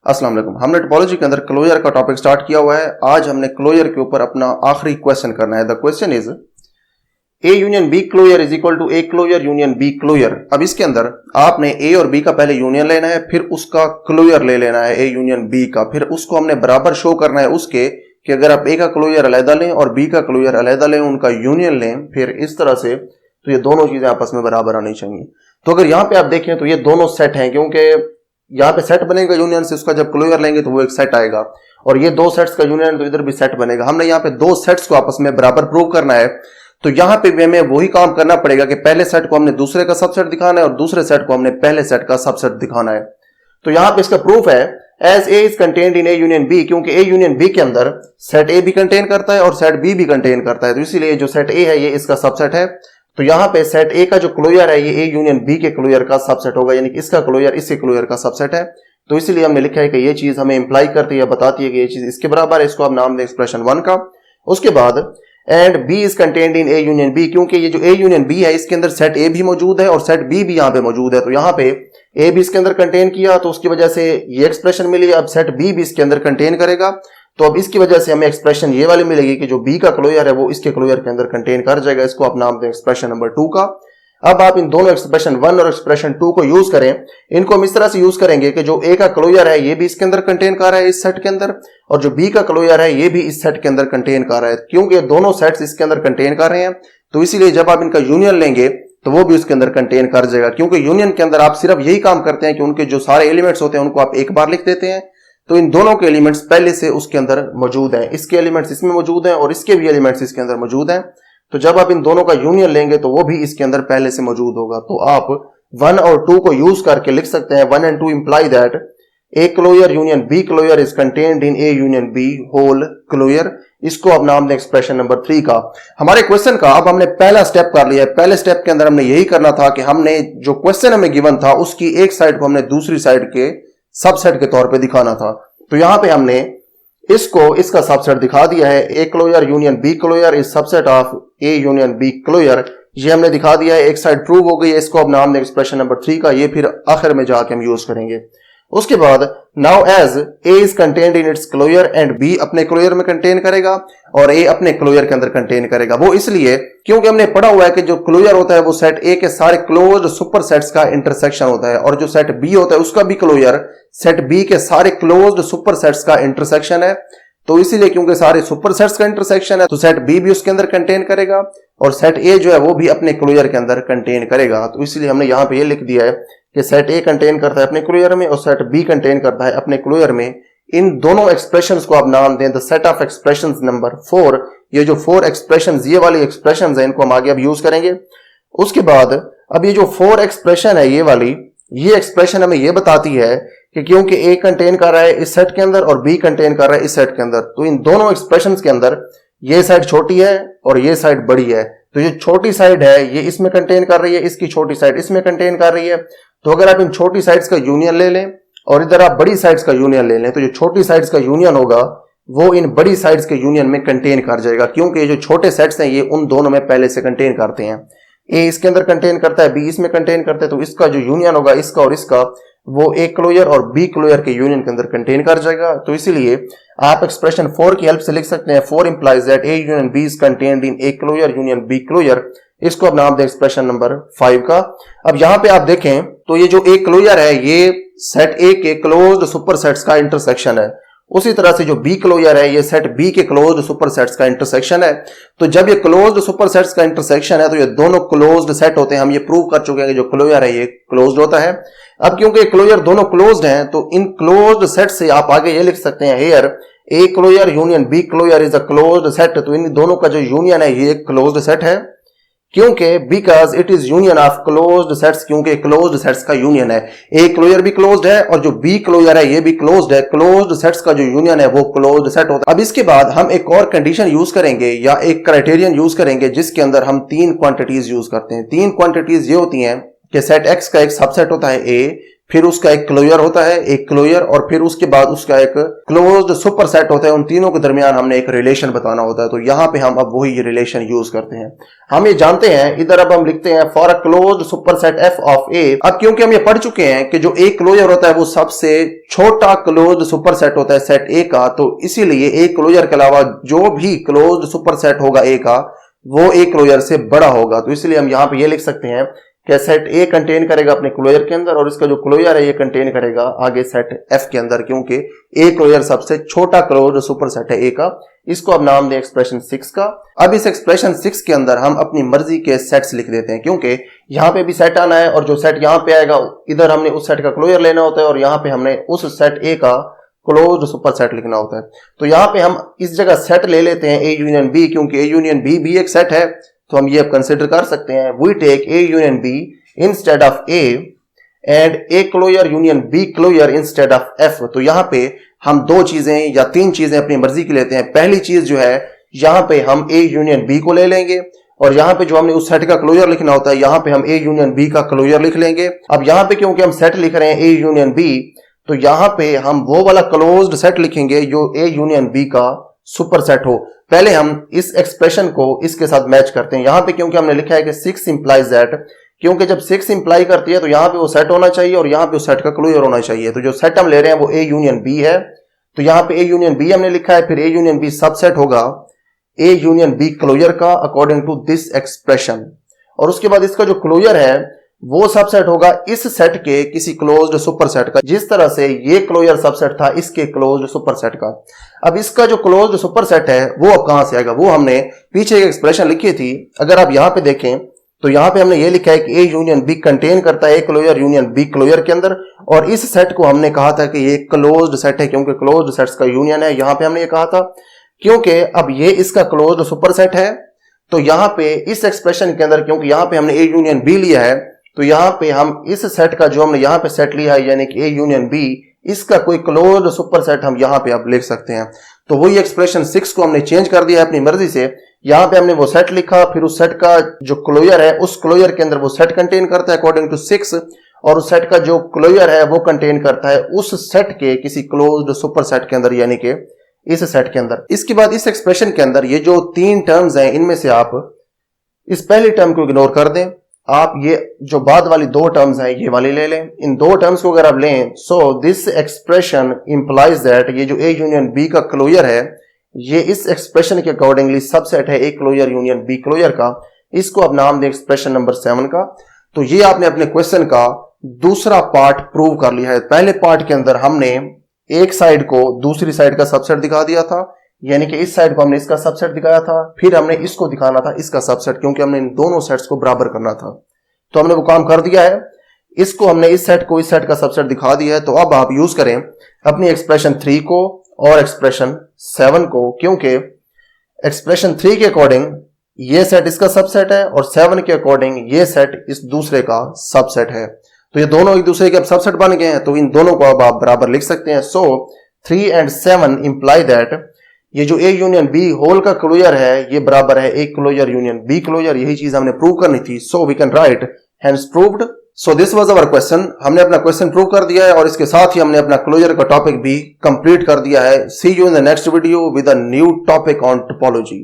अस्सलाम वालेकुम। हमने टोपोलॉजी के अंदर क्लोजर का टॉपिक स्टार्ट किया हुआ है। आज हमने क्लोजर के ऊपर अपना आखिरी क्वेश्चन करना है। The question is A union B closure is equal to A closure union B closure. अब इसके अंदर आपने ए और बी का पहले यूनियन लेना है, फिर उसका क्लोजर ले लेना है ए यूनियन बी का, फिर उसको हमने बराबर शो करना है उसके कि अगर आप ए का क्लोजर अलहदा लें और बी का क्लोजर अलहदा लें, उनका यूनियन लें, फिर इस तरह से तो ये दोनों चीजें आपस में बराबर आनी चाहिए। तो अगर यहाँ पे आप देखें तो ये दोनों सेट हैं, क्योंकि यहाँ पे सेट बनेगा यूनियन से, उसका जब क्लोजर लेंगे तो वो एक सेट आएगा, और ये दो सेट्स का यूनियन तो इधर भी सेट बनेगा। हमने यहाँ पे दो सेट्स को आपस में बराबर प्रूव करना है, तो यहाँ पे भी हमें वही काम करना पड़ेगा कि पहले सेट को हमने दूसरे का सबसेट दिखाना है और दूसरे सेट को हमने पहले सेट का सबसेट दिखाना है। तो यहाँ पे इसका प्रूफ है as A is contained in A union B, क्योंकि ए यूनियन बी के अंदर सेट ए भी कंटेन करता है और सेट बी भी कंटेन करता है, तो इसीलिए जो सेट ए है ये इसका सबसेट है। तो यहाँ पे सेट ए का जो क्लोजर है ये ए यूनियन बी के क्लोजर का सबसेट होगा, यानी कि इसका क्लोजर इसके क्लोजर का सबसेट है। तो इसीलिए हमने लिखा है कि ये चीज हमें इंप्लाई करती है, बताती है कि ये चीज इसके बराबर है। इसको आप नाम दें एक्सप्रेशन 1 का। उसके बाद and B is contained in A union B, क्योंकि ये जो ए यूनियन बी है इसके अंदर सेट ए भी मौजूद है और सेट बी भी यहाँ पे मौजूद है। तो यहाँ पे ए भी इसके अंदर कंटेन किया तो उसकी वजह से ये एक्सप्रेशन मिली। अब सेट बी भी इसके अंदर कंटेन करेगा, तो अब इसकी वजह से हमें एक्सप्रेशन ये वाली मिलेगी कि जो बी का क्लोजर है वो इसके क्लोजर के अंदर कंटेन कर जाएगा। इसको आप नाम दें एक्सप्रेशन नंबर 2 का। अब आप इन दोनों एक्सप्रेशन 1 और एक्सप्रेशन 2 को यूज करें। इनको हम इस तरह से यूज करेंगे कि जो ए का क्लोजर है ये भी इसके अंदर कंटेन कर रहा है इस सेट के अंदर, और जो बी का क्लोजर है ये भी इस सेट के अंदर कंटेन कर रहा है, क्योंकि दोनों सेट्स इसके अंदर कंटेन कर रहे हैं। तो इसीलिए जब आप इनका यूनियन लेंगे तो वो भी उसके अंदर कंटेन कर जाएगा, क्योंकि यूनियन के अंदर आप सिर्फ यही काम करते हैं कि उनके जो सारे एलिमेंट्स होते हैं उनको आप एक बार लिख देते हैं। तो इन दोनों के एलिमेंट्स पहले से उसके अंदर मौजूद हैं, इसके एलिमेंट्स इसमें मौजूद हैं और इसके भी एलिमेंट्स इसके अंदर मौजूद हैं। तो जब आप इन दोनों का यूनियन लेंगे तो वो भी इसके अंदर पहले से मौजूद होगा। तो आप 1 और 2 को यूज करके लिख सकते हैं 1 and 2 imply that A closure union B closure is contained in A union B whole closure. इसको अब नाम दें एक्सप्रेशन नंबर 3 का। हमारे क्वेश्चन का अब हमने पहला स्टेप कर लिया है। पहले स्टेप के अंदर हमने यही करना था कि हमने जो क्वेश्चन हमें गिवन था उसकी एक साइड को हमने दूसरी साइड के सबसेट के तौर पे दिखाना था। तो यहां पे हमने इसको इसका सबसेट दिखा दिया है, A closure union B closure is subset of A union B closure. ये हमने दिखा दिया है, एक साइड प्रूव हो गई है। इसको अब नाम दें एक्सप्रेशन नंबर 3 का। ये फिर आखिर में जाके हम यूज करेंगे। उसके बाद now as A is contained in its closure and B अपने क्लोजर में कंटेन करेगा और ए अपने क्लोजर के अंदर कंटेन करेगा। वो इसलिए क्योंकि हमने पढ़ा हुआ है कि जो क्लोजर होता है वो सेट ए के सारे क्लोज्ड सुपर सेट्स का इंटरसेक्शन होता है, और जो सेट बी होता है उसका भी क्लोजर सेट बी के सारे क्लोज्ड सुपर सेट्स का इंटरसेक्शन है। तो इसीलिए क्योंकि सारे सुपर सेट्स का इंटरसेक्शन है तो सेट बी भी उसके अंदर कंटेन करेगा और सेट ए जो है वो भी अपने क्लोजर के अंदर कंटेन करेगा। तो इसलिए हमने यहां पे ये लिख दिया है कि सेट ए कंटेन करता है अपने क्लोजर में और सेट बी कंटेन करता है अपने क्लोजर में। इन दोनों एक्सप्रेशंस को आप नाम दें the set of expressions number 4। ये जो 4 एक्सप्रेशंस, ये वाली एक्सप्रेशंस हैं, इनको हम आगे अब यूज करेंगे। उसके बाद अब ये जो 4 एक्सप्रेशन है, ये वाली ये एक्सप्रेशन हमें ये बताती है कि क्योंकि ए कंटेन कर रहा है इस सेट के अंदर और बी कंटेन कर रहा है इस सेट के अंदर, तो इन दोनों एक्सप्रेशंस के अंदर ये साइड छोटी है और ये साइड बड़ी है। तो ये छोटी साइड है ये इसमें कंटेन कर रही है, इसकी छोटी साइड इसमें कंटेन कर रही है। तो अगर आप इन छोटी साइड्स का यूनियन ले लें और इधर आप बड़ी साइड्स का यूनियन ले लें, तो जो छोटी साइड्स का यूनियन होगा वो इन बड़ी साइड्स के यूनियन में कंटेन कर जाएगा, क्योंकि ये जो छोटे सेट्स हैं ये उन दोनों में पहले से कंटेन करते हैं। ए इसके अंदर कंटेन करता है, बी इसमें कंटेन करता है, तो इसका जो यूनियन होगा इसका और इसका वो ए क्लोजर और बी क्लोजर के यूनियन के अंदर कंटेन कर जाएगा। तो इसीलिए आप एक्सप्रेशन 4 की हेल्प से लिख सकते हैं 4 implies that A union B is contained in A closure union B closure. इसको अब नाम दें एक्सप्रेशन नंबर 5 का। अब यहां पे आप देखें तो ये जो ए क्लोजर है ये सेट ए के क्लोज्ड सुपर सेट्स का इंटरसेक्शन है, उसी तरह से जो बी क्लोजर है ये सेट बी के क्लोज्ड सुपर सेट्स का इंटरसेक्शन है। तो जब ये क्लोज्ड सुपर सेट्स का इंटरसेक्शन है तो ये दोनों क्लोज्ड सेट होते हैं। हम ये प्रूव कर चुके हैं कि जो क्लोजर है ये क्लोज्ड होता है। अब क्योंकि क्लोजर दोनों क्लोज्ड हैं तो इन क्लोज्ड सेट से आप आगे ये लिख सकते हैं here A closure union B closure is a closed set. तो इन दोनों का जो यूनियन है ये क्लोज्ड सेट है, क्योंकि because it is union of closed sets, क्योंकि क्लोज्ड सेट्स का यूनियन है। ए क्लोजर भी क्लोज्ड है और जो बी क्लोजर है ये भी क्लोज्ड है। क्लोज्ड सेट्स का जो यूनियन है वो क्लोज्ड सेट होता है। अब इसके बाद हम एक और कंडीशन यूज करेंगे या एक क्राइटेरियन यूज करेंगे जिसके अंदर हम 3 क्वांटिटीज यूज करते हैं। 3 क्वांटिटीज ये होती हैं कि सेट एक्स का एक सबसेट होता है ए, फिर उसका एक क्लोजर होता है, एक क्लोजर, और फिर उसके बाद उसका एक क्लोज्ड सुपर सेट होता है। उन तीनों के दरमियान हमने एक रिलेशन बताना होता है। तो यहां पे हम अब वही रिलेशन यूज करते हैं। हम ये जानते हैं, इधर अब हम लिखते हैं for a closed superset F of A. अब क्योंकि हम ये पढ़ चुके हैं कि जो ए क्लोजर होता है वो सबसे छोटा क्लोज्ड सुपर सेट होता है सेट ए का, तो इसीलिए ए क्लोजर के अलावा जो भी क्लोज्ड सुपर सेट होगा ए का वो ए क्लोजर से बड़ा होगा। तो इसलिए हम यहां पे ये लिख सकते हैं कि सेट ए कंटेन करेगा अपने क्लोजर के अंदर, और इसका जो क्लोजर है ये कंटेन करेगा आगे सेट एफ के अंदर, क्योंकि ए क्लोजर सबसे छोटा क्लोज्ड सुपर सेट है ए का। इसको अब नाम दें एक्सप्रेशन 6 का। अब इस एक्सप्रेशन 6 के अंदर हम अपनी मर्जी के सेट्स लिख देते हैं, क्योंकि यहां पे भी सेट आना है, और जो सेट यहां पे आएगा इधर हमने उस सेट का क्लोजर लेना होता है, और यहां पे हमने उस सेट ए का क्लोज्ड सुपर सेट लिखना होता है। तो यहां पे हम इस जगह सेट ले लेते हैं ए यूनियन बी, क्योंकि ए यूनियन बी भी एक सेट है, तो हम ये अब कंसिडर कर सकते हैं। We take A union B instead of A and A closure union B closure instead of F. तो यहां पे हम दो चीजें या तीन चीजें अपनी मर्जी की लेते हैं। पहली चीज जो है, यहां पे हम ए यूनियन बी को ले लेंगे, और यहां पे जो हमने उस सेट का क्लोजर लिखना होता है यहां पे हम ए यूनियन बी का क्लोजर लिख लेंगे। अब यहां पे क्योंकि हम सेट लिख रहे हैं ए यूनियन बी, तो यहां पे हम वो वाला क्लोज्ड सेट लिखेंगे जो ए यूनियन बी का सुपर सेट हो। पहले हम इस एक्सप्रेशन को इसके साथ मैच करते हैं। यहां पे क्योंकि हमने लिखा है कि 6 इंप्लाइज दैट, क्योंकि जब 6 इंप्लाई करती है तो यहां पे वो सेट होना चाहिए और यहां पे उस सेट का क्लोजर होना चाहिए। तो जो सेट हम ले रहे हैं वो ए यूनियन बी है, तो यहां पे ए यूनियन बी हमने लिखा है, फिर ए यूनियन बी सबसेट होगा ए यूनियन बी क्लोजर का अकॉर्डिंग टू दिस एक्सप्रेशन, और उसके बाद इसका जो क्लोजर है वो सबसेट होगा इस सेट के किसी क्लोज्ड सुपर सेट का, जिस तरह से ये क्लोजर सबसेट था इसके क्लोज्ड सुपर सेट का। अब इसका जो क्लोज्ड सुपर सेट है वो अब कहां से आएगा, वो हमने पीछे एक एक्सप्रेशन लिखी थी। अगर आप यहां पे देखें तो यहां पे हमने ये लिखा है कि ए यूनियन बी कंटेन करता है A closure union B closure के अंदर, और इस सेट को हमने कहा था कि ये क्लोज्ड सेट है, क्योंकि क्लोज्ड सेट्स का यूनियन है। यहां पे हमने ये कहा था क्योंकि अब ये इसका क्लोज्ड सुपर सेट है, तो यहां पे इस एक्सप्रेशन के अंदर क्योंकि यहां पे हमने ए यूनियन बी लिया है, तो यहां पे हम इस सेट का जो हमने यहां पे सेट लिया है यानी कि ए यूनियन बी, इसका कोई क्लोज्ड सुपर सेट हम यहां पे अब लिख सकते हैं। तो वही एक्सप्रेशन 6 को हमने चेंज कर दिया है अपनी मर्जी से। यहां पे हमने वो सेट लिखा, फिर उस सेट का जो क्लोजर है उस क्लोजर के अंदर वो सेट कंटेन करता है अकॉर्डिंग टू 6, और उस सेट का जो क्लोजर है वो कंटेन करता है उस सेट के किसी क्लोज्ड सुपर सेट के अंदर, यानी कि इस सेट के अंदर। इसके बाद इस एक्सप्रेशन के अंदर ये जो तीन टर्म्स हैं इनमें से आप इस पहली टर्म को इग्नोर कर दें, आप ये जो बाद वाली दो टर्म्स हैं ये वाली ले लें। इन दो टर्म्स को अगर आप लें, so this expression implies that ये जो ए यूनियन बी का क्लोजर है ये इस एक्सप्रेशन के अकॉर्डिंगली सबसेट है A closure union B closure का। इसको अब नाम दें एक्सप्रेशन नंबर 7 का। तो ये आपने अपने क्वेश्चन का दूसरा पार्ट प्रूव कर लिया है। पहले पार्ट के अंदर हमने एक साइड को दूसरी साइड का सबसेट दिखा दिया था, यानी कि इस साइड को हमने इसका सबसेट दिखाया था, फिर हमने इसको दिखाना था इसका सबसेट, क्योंकि हमने इन दोनों सेट्स को बराबर करना था। तो हमने वो काम कर दिया है। इसको हमने इस सेट को इस सेट का सबसेट दिखा दिया है। तो अब आप यूज करें अपनी एक्सप्रेशन 3 को और एक्सप्रेशन 7 को, क्योंकि एक्सप्रेशन 3 के अकॉर्डिंग ये सेट इसका सबसेट है और 7 के अकॉर्डिंग ये सेट इस दूसरे का सबसेट है। तो ये दोनों एक दूसरे के अब सबसेट बन गए हैं, तो इन दोनों को अब आप बराबर लिख सकते हैं। सो 3 and 7 इंप्लाई दैट ये जो ए यूनियन बी होल का क्लोजर है ये बराबर है A closure union B closure. यही चीज हमने प्रूव करनी थी। So we can write hence proved. So this was our question. हमने अपना क्वेश्चन प्रूव कर दिया है और इसके साथ ही हमने अपना क्लोजर का टॉपिक भी कंप्लीट कर दिया है। See you in the next video with a new topic on topology.